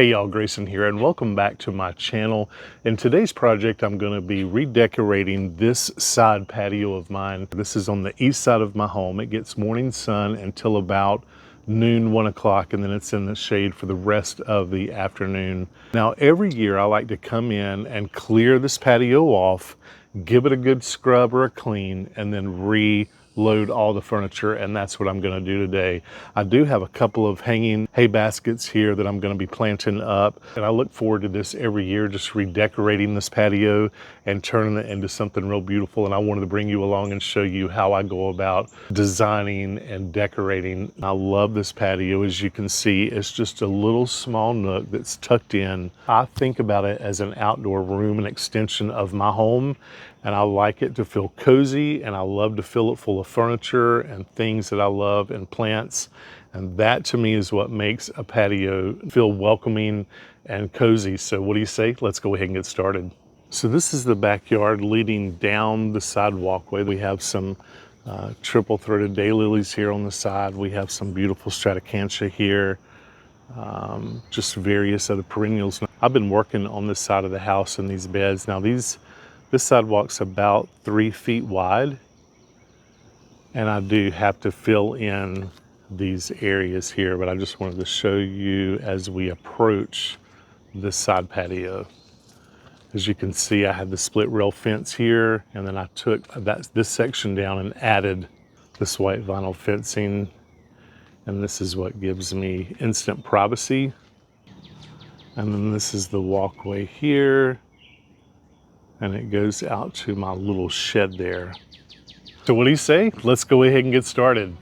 Hey y'all, Grayson here and welcome back to my channel. In today's project, I'm going to be redecorating this side patio of mine. This is on the east side of my home. It gets morning sun until about noon, 1 o'clock, and then it's in the shade for the rest of the afternoon. Now, every year I like to come in and clear this patio off, give it a good scrub or a clean, and then reload all the furniture, and that's what I'm going to do today. I do have a couple of hanging hay baskets here that I'm going to be planting up, and I look forward to this every year, just redecorating this patio and turning it into something real beautiful. And I wanted to bring you along and show you how I go about designing and decorating. I love this patio. As you can see, it's just a little small nook that's tucked in. I think about it as an outdoor room, an extension of my home, and I like it to feel cozy, and I love to fill it full of furniture and things that I love and plants. And that to me is what makes a patio feel welcoming and cozy. So what do you say? Let's go ahead and get started. So this is the backyard leading down the side walkway. We have some triple throated daylilies here on the side. We have some beautiful stratacantia here. Just various other perennials. I've been working on this side of the house in these beds. Now this sidewalk's about 3 feet wide, and I do have to fill in these areas here, but I just wanted to show you as we approach this side patio. As you can see, I had the split rail fence here, and then I took this section down and added this white vinyl fencing, and this is what gives me instant privacy. And then this is the walkway here, and it goes out to my little shed there. So what do you say? Let's go ahead and get started.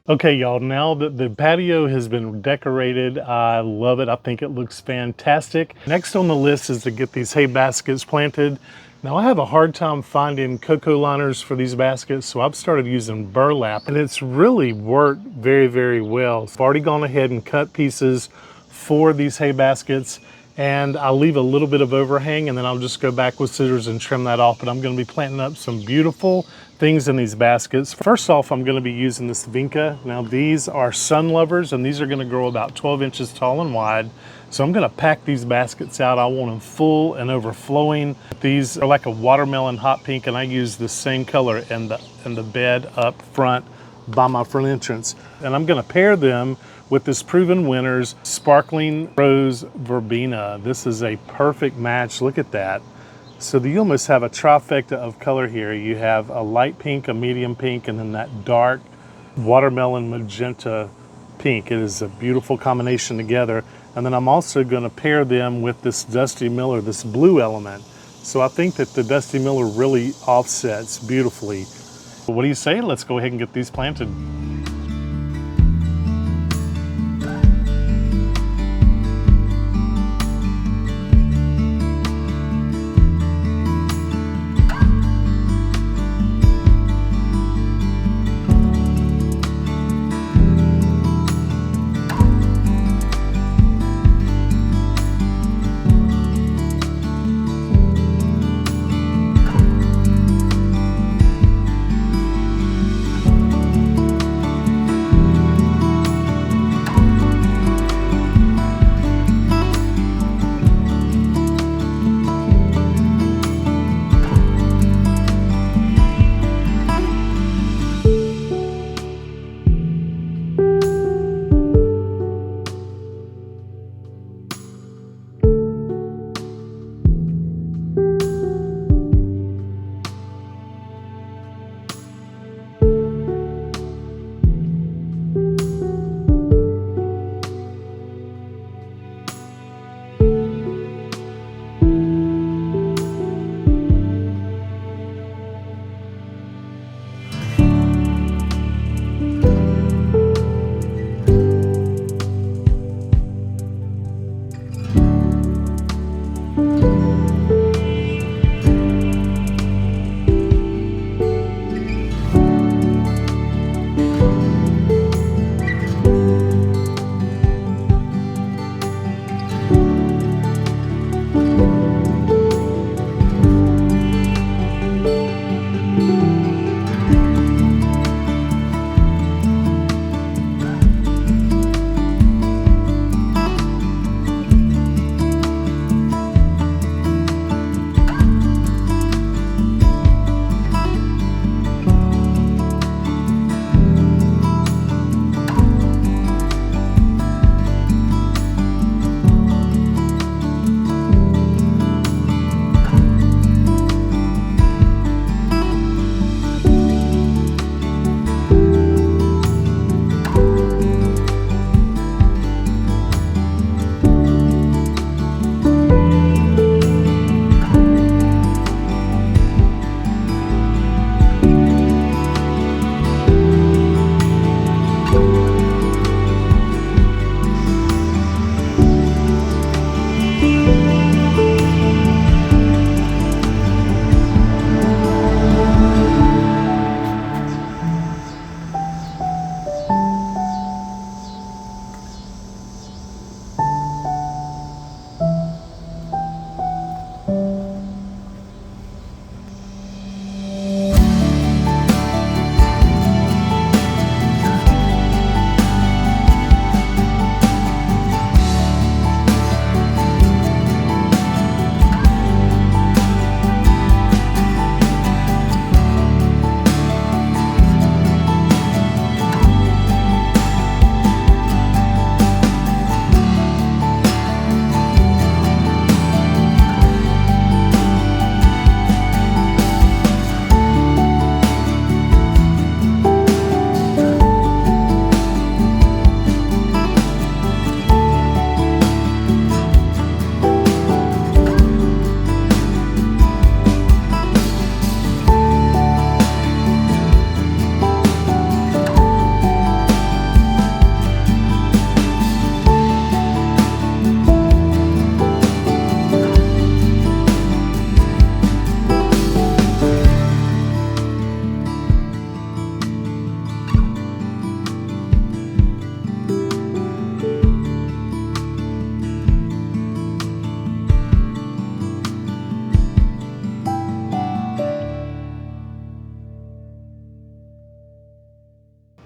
Okay, y'all, now that the patio has been decorated, I love it. I think it looks fantastic. Next on the list is to get these hay baskets planted. Now, I have a hard time finding cocoa liners for these baskets, so I've started using burlap, and it's really worked very, very well. I've already gone ahead and cut pieces for these hay baskets, and I'll leave a little bit of overhang, and then I'll just go back with scissors and trim that off. But I'm going to be planting up some beautiful things in these baskets. First off, I'm going to be using this vinca. Now, these are sun lovers, and these are going to grow about 12 inches tall and wide. So I'm going to pack these baskets out. I want them full and overflowing. These are like a watermelon hot pink, and I use the same color in the bed up front by my front entrance. And I'm going to pair them with this Proven Winners Sparkling Rose Verbena. This is a perfect match. Look at that. So you almost have a trifecta of color here. You have a light pink, a medium pink, and then that dark watermelon magenta pink. It is a beautiful combination together. And then I'm also going to pair them with this Dusty Miller, this blue element. So I think that the Dusty Miller really offsets beautifully. What do you say? Let's go ahead and get these planted.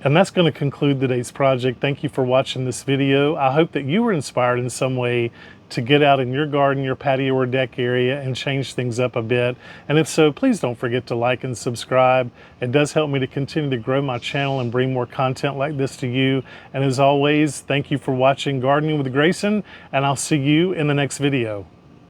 And that's going to conclude today's project. Thank you for watching this video. I hope that you were inspired in some way to get out in your garden, your patio or deck area and change things up a bit. And if so, please don't forget to like and subscribe. It does help me to continue to grow my channel and bring more content like this to you. And as always, thank you for watching Gardening with Grayson, and I'll see you in the next video.